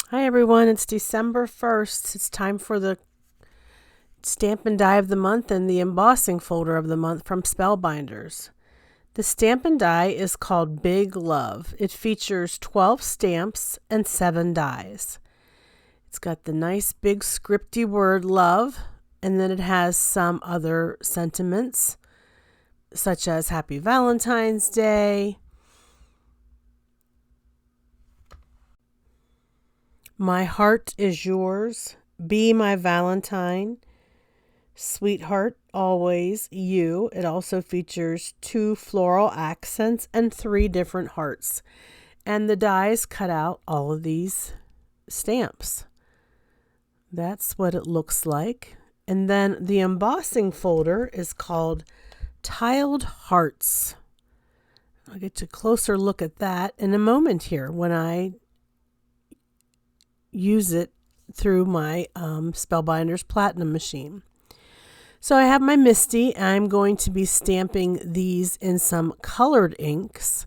Hi everyone, it's December 1st. It's time for the Stamp and Die of the Month and the Embossing folder of the month from Spellbinders. The Stamp and Die is called Big Love. It features 12 stamps and 7 dies. It's got the nice big scripty word love, and then it has some other sentiments such as Happy Valentine's Day, My heart is yours, be my Valentine, sweetheart, always you. It also features 2 floral accents and 3 different hearts. And the dies cut out all of these stamps. That's what it looks like. And then the embossing folder is called Tiled Hearts. I'll get a closer look at that in a moment here when I use it through my Spellbinders Platinum machine. So I have my Misty. I'm going to be stamping these in some colored inks.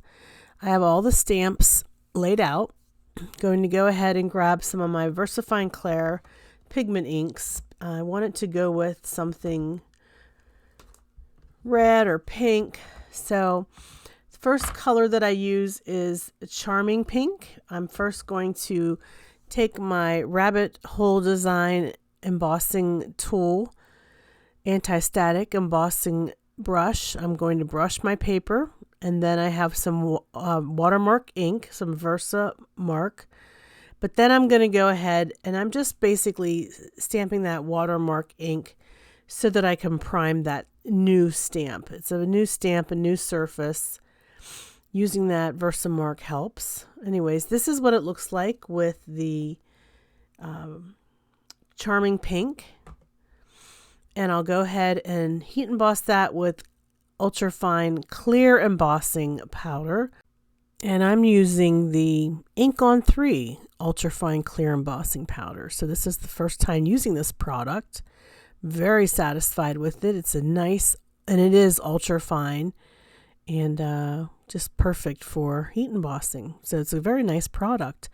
I have all the stamps laid out. I'm going to go ahead and grab some of my VersaFine Clair pigment inks. I want it to go with something red or pink. So the first color that I use is Charming Pink. I'm first going to take my Rabbit Hole Design embossing tool, anti-static embossing brush. I'm going to brush my paper, and then I have some watermark ink, some Versamark. But then I'm going to go ahead and I'm just basically stamping that watermark ink so that I can prime that new stamp. It's a new stamp, a new surface. Using that Versamark helps. Anyways, this is what it looks like with the Charming Pink. And I'll go ahead and heat emboss that with ultrafine clear embossing powder. And I'm using the Ink on 3 ultrafine clear embossing powder. So this is the first time using this product. Very satisfied with it. It's a nice, and it is ultrafine and just perfect for heat embossing. So it's a very nice product.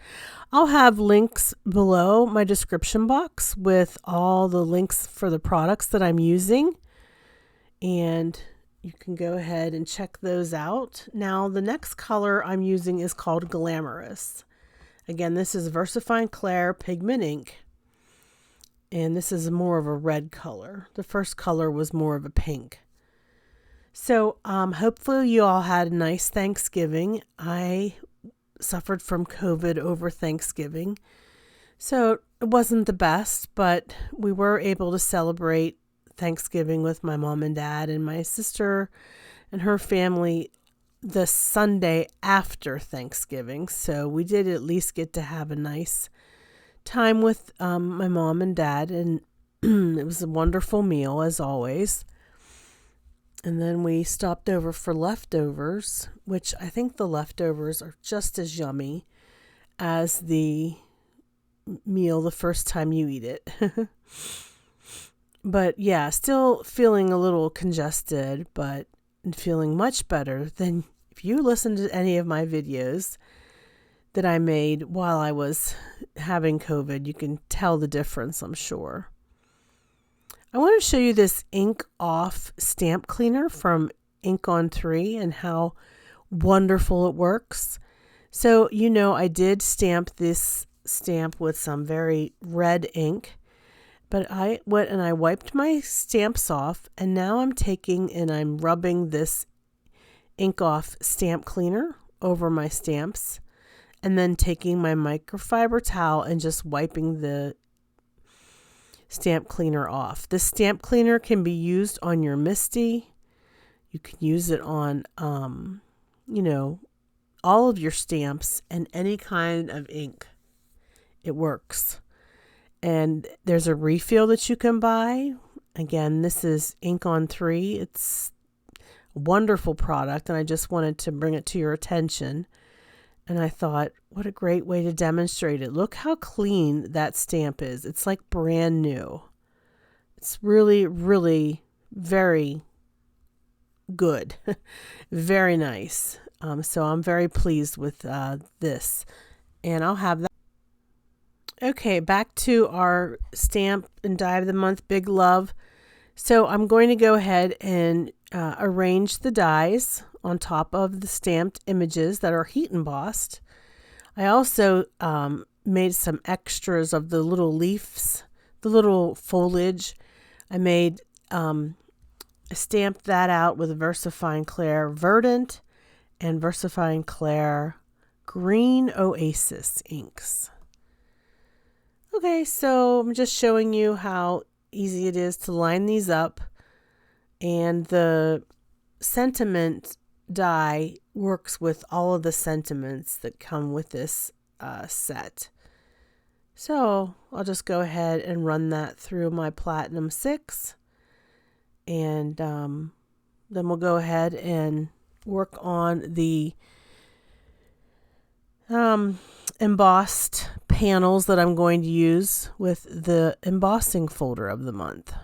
I'll have links below my description box with all the links for the products that I'm using, and you can go ahead and check those out. Now the next color I'm using is called Glamorous. Again, this is VersaFine Clair pigment ink, and this is more of a red color. The first color was more of a pink. So hopefully you all had a nice Thanksgiving. I suffered from COVID over Thanksgiving, so it wasn't the best, but we were able to celebrate Thanksgiving with my mom and dad and my sister and her family the Sunday after Thanksgiving. So we did at least get to have a nice time with my mom and dad, and it was a wonderful meal as always. And then we stopped over for leftovers, which I think the leftovers are just as yummy as the meal the first time you eat it. But yeah, still feeling a little congested, but feeling much better than if you listen to any of my videos that I made while I was having COVID. You can tell the difference, I'm sure. I want to show you this Ink Off stamp cleaner from Ink on 3 and how wonderful it works. So, you know, I did stamp this stamp with some very red ink, but I went and I wiped my stamps off, and now I'm taking and I'm rubbing this Ink Off stamp cleaner over my stamps, and then taking my microfiber towel and just wiping the stamp cleaner off. This stamp cleaner can be used on your Misty. You can use it on, you know, all of your stamps and any kind of ink. It works. And there's a refill that you can buy. Again, this is Ink on 3. It's a wonderful product, and I just wanted to bring it to your attention. And I thought, what a great way to demonstrate it. Look how clean that stamp is. It's like brand new. It's really, really very good. Very nice. So I'm very pleased with this. And I'll have that. Okay, back to our stamp and die of the month, Big Love. So I'm going to go ahead and arrange the dies on top of the stamped images that are heat embossed. I also made some extras of the little leaves, the little foliage. I made stamped that out with VersaFine Clair Verdant and VersaFine Clair Green Oasis inks. Okay, so I'm just showing you how easy it is to line these up, and the sentiment die works with all of the sentiments that come with this set. So I'll just go ahead and run that through my Platinum 6, and then we'll go ahead and work on the embossed panels that I'm going to use with the embossing folder of the month.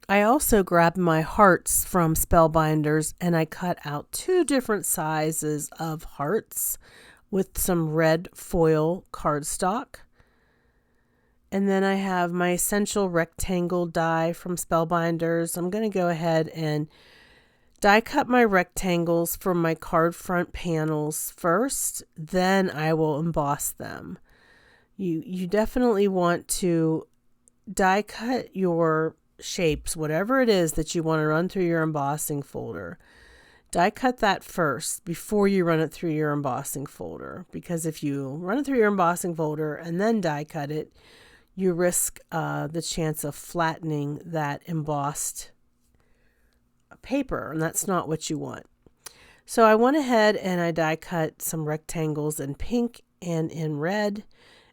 I also grabbed my hearts from Spellbinders and I cut out 2 different sizes of hearts with some red foil cardstock. And then I have my essential rectangle die from Spellbinders. I'm going to go ahead and die cut my rectangles for my card front panels first, then I will emboss them. You definitely want to die cut your shapes, whatever it is that you want to run through your embossing folder. Die cut that first before you run it through your embossing folder, because if you run it through your embossing folder and then die cut it, you risk the chance of flattening that embossed paper, and that's not what you want. So I went ahead and I die cut some rectangles in pink and in red,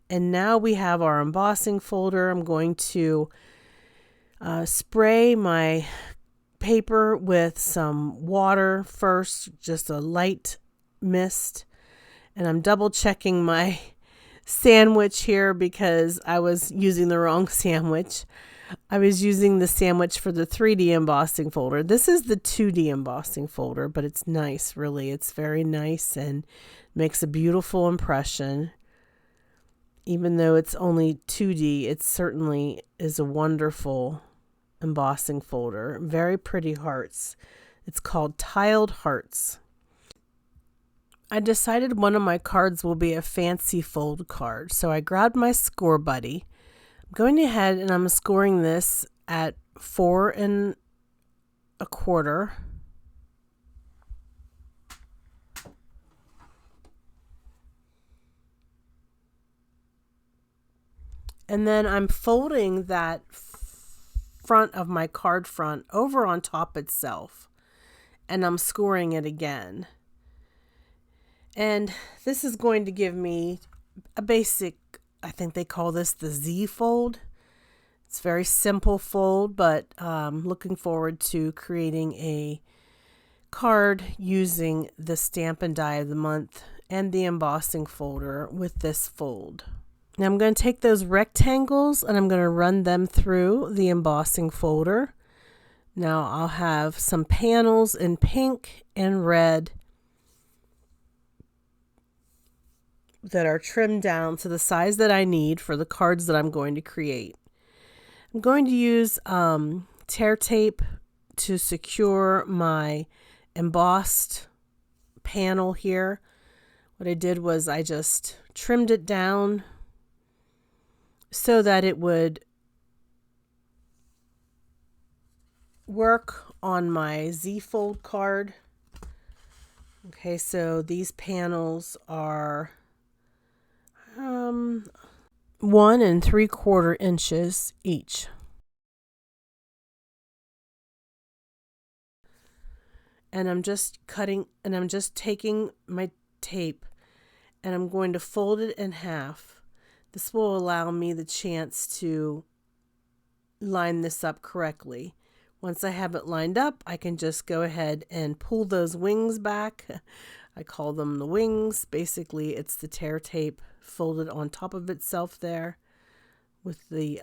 and now we have our embossing folder. I'm going to spray my paper with some water first, just a light mist, and I'm double checking my sandwich here because I was using the wrong sandwich. I was using the sandwich for the 3D embossing folder. This is the 2D embossing folder, but it's nice, really. It's very nice and makes a beautiful impression. Even though it's only 2D, it certainly is a wonderful embossing folder. Very pretty hearts. It's called Tiled Hearts. I decided one of my cards will be a fancy fold card, so I grabbed my score buddy. Going ahead and I'm scoring this at 4 1/4. And then I'm folding that front of my card front over on top itself, and I'm scoring it again. And this is going to give me a basic, I think they call this the Z fold. It's a very simple fold, but looking forward to creating a card using the stamp and die of the month and the embossing folder with this fold. Now I'm going to take those rectangles and I'm going to run them through the embossing folder. Now I'll have some panels in pink and red that are trimmed down to the size that I need for the cards that I'm going to create. I'm going to use tear tape to secure my embossed panel here. What I did was I just trimmed it down so that it would work on my Z fold card. Okay, so these panels are 1 3/4 inches each. And I'm just cutting, and I'm just taking my tape and I'm going to fold it in half. This will allow me the chance to line this up correctly. Once I have it lined up, I can just go ahead and pull those wings back. I call them the wings. Basically, it's the tear tape folded on top of itself there with the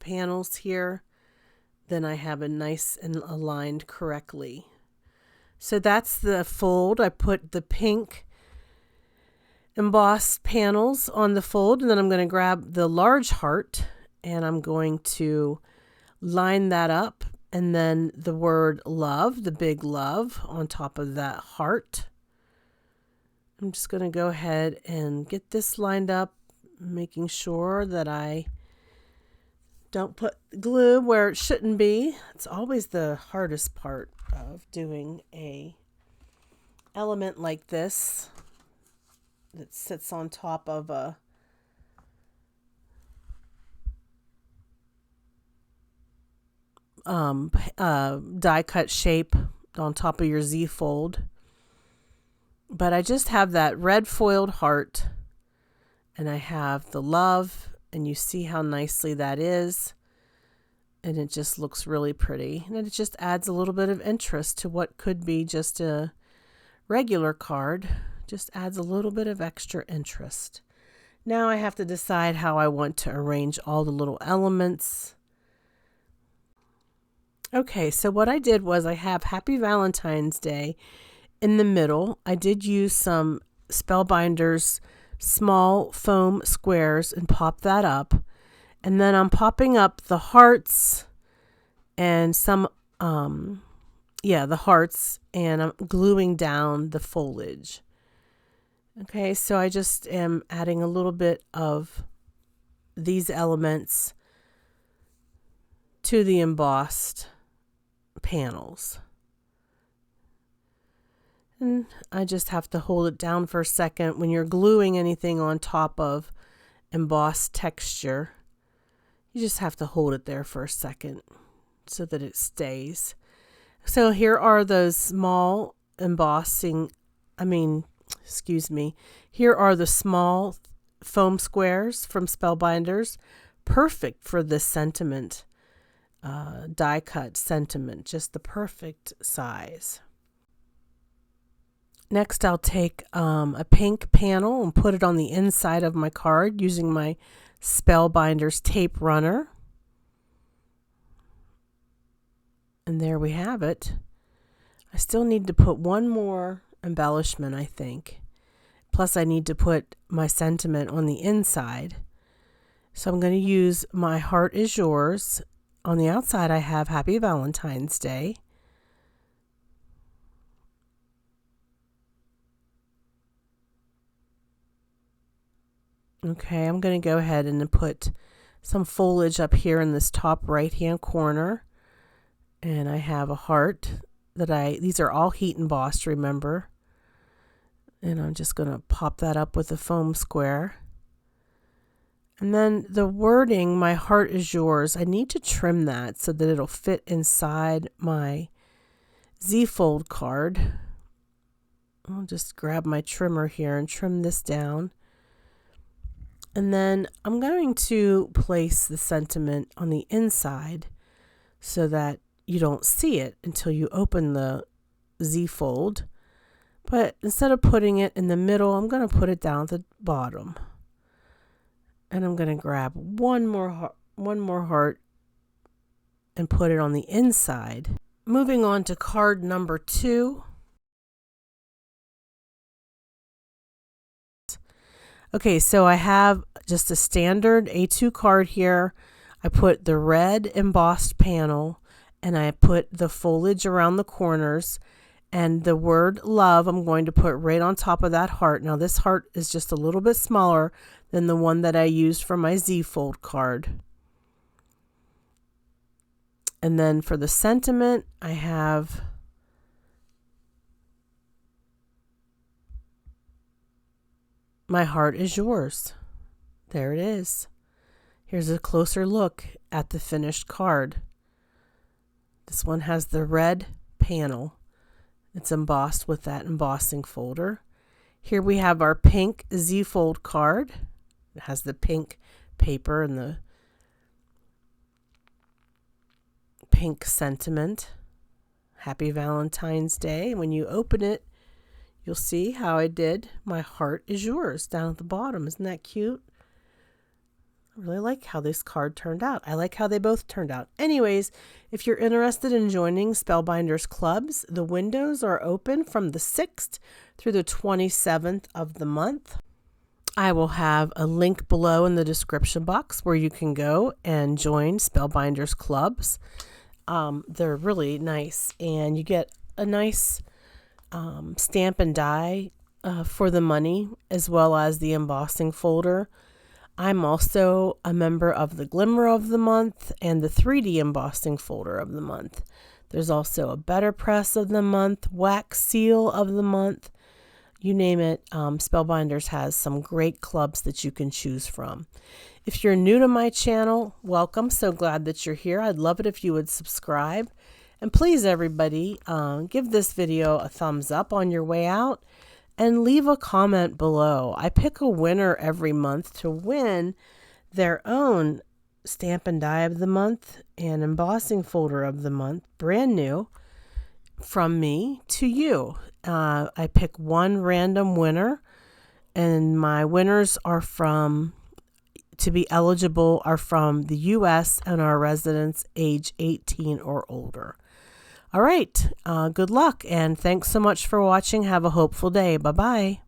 panels here. Then I have a nice and aligned correctly. So that's the fold. I put the pink embossed panels on the fold, and then I'm going to grab the large heart and I'm going to line that up, and then the word love, the big love, on top of that heart. I'm just going to go ahead and get this lined up, making sure that I don't put glue where it shouldn't be. It's always the hardest part of doing a element like this that sits on top of a die cut shape on top of your Z fold. But I just have that red foiled heart, and I have the love, and you see how nicely that is, and it just looks really pretty, and it just adds a little bit of interest to what could be just a regular card. Just adds a little bit of extra interest. Now I have to decide how I want to arrange all the little elements. Okay, so what I did was I have Happy Valentine's Day in the middle. I did use some Spellbinders small foam squares and pop that up. And then I'm popping up the hearts and some, the hearts, and I'm gluing down the foliage. Okay, so I just am adding a little bit of these elements to the embossed panels. And I just have to hold it down for a second. When you're gluing anything on top of embossed texture, you just have to hold it there for a second so that it stays. So here are those small here are the small foam squares from Spellbinders, perfect for this sentiment, die cut sentiment, just the perfect size. Next, I'll take a pink panel and put it on the inside of my card using my Spellbinders tape runner. And there we have it. I still need to put one more embellishment, I think. Plus, I need to put my sentiment on the inside. So I'm going to use My Heart Is Yours. On the outside, I have Happy Valentine's Day. Okay, I'm going to go ahead and put some foliage up here in this top right-hand corner. And I have a heart these are all heat embossed, remember. And I'm just going to pop that up with a foam square. And then the wording, My Heart Is Yours, I need to trim that so that it'll fit inside my Z-fold card. I'll just grab my trimmer here and trim this down. And then I'm going to place the sentiment on the inside so that you don't see it until you open the Z-fold. But instead of putting it in the middle, I'm going to put it down at the bottom. And I'm going to grab one more heart and put it on the inside. Moving on to card number 2. Okay, so I have just a standard A2 card here. I put the red embossed panel, and I put the foliage around the corners, and the word love I'm going to put right on top of that heart. Now this heart is just a little bit smaller than the one that I used for my Z-fold card. And then for the sentiment, I have My Heart Is Yours. There it is. Here's a closer look at the finished card. This one has the red panel. It's embossed with that embossing folder. Here we have our pink Z-fold card. It has the pink paper and the pink sentiment. Happy Valentine's Day. When you open it, you'll see how I did My Heart Is Yours down at the bottom. Isn't that cute? I really like how this card turned out. I like how they both turned out. Anyways, if you're interested in joining Spellbinders clubs, the windows are open from the 6th through the 27th of the month. I will have a link below in the description box where you can go and join Spellbinders clubs. They're really nice, and you get a nice stamp and die for the money, as well as the embossing folder. I'm also a member of the Glimmer of the Month and the 3D embossing folder of the month. There's also a Better Press of the month, Wax Seal of the month. You name it, Spellbinders has some great clubs that you can choose from. If you're new to my channel, welcome. So glad that you're here. I'd love it if you would subscribe. And please, everybody, give this video a thumbs up on your way out and leave a comment below. I pick a winner every month to win their own Stamp and Die of the Month and Embossing Folder of the Month, brand new, from me to you. I pick one random winner, and my winners are to be eligible are from the U.S. and are residents age 18 or older. All right, good luck, and thanks so much for watching. Have a hopeful day. Bye-bye.